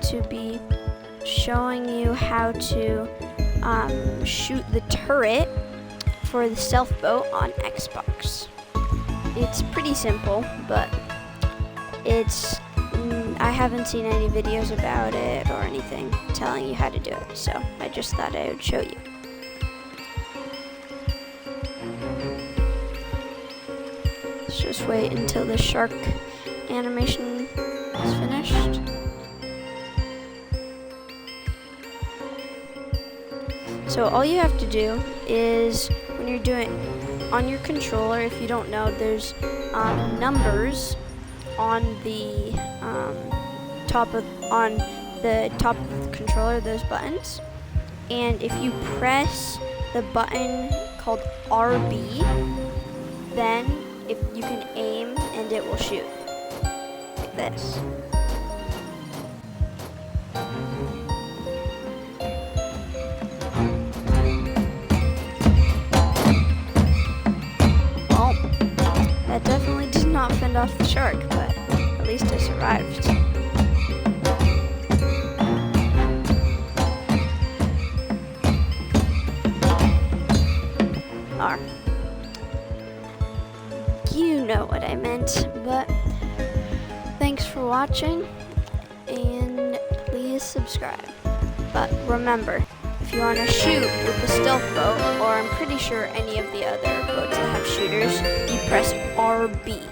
to be showing you how to shoot the turret for the stealth boat on Xbox. It's pretty simple, but I haven't seen any videos about it or anything telling you how to do it, so I just thought I would show you. Let's just wait until the shark animation is finished. So all you have to do is, when you're doing on your controller, if you don't know, there's numbers on the top of the controller, those buttons, and if you press the button called RB, then if you can aim and it will shoot like this. Well, that definitely did not fend off the shark, but at least I survived. You know what I meant, but thanks for watching, and please subscribe. But remember, if you want to shoot with the stealth boat, or I'm pretty sure any of the other boats that have shooters, you press RB.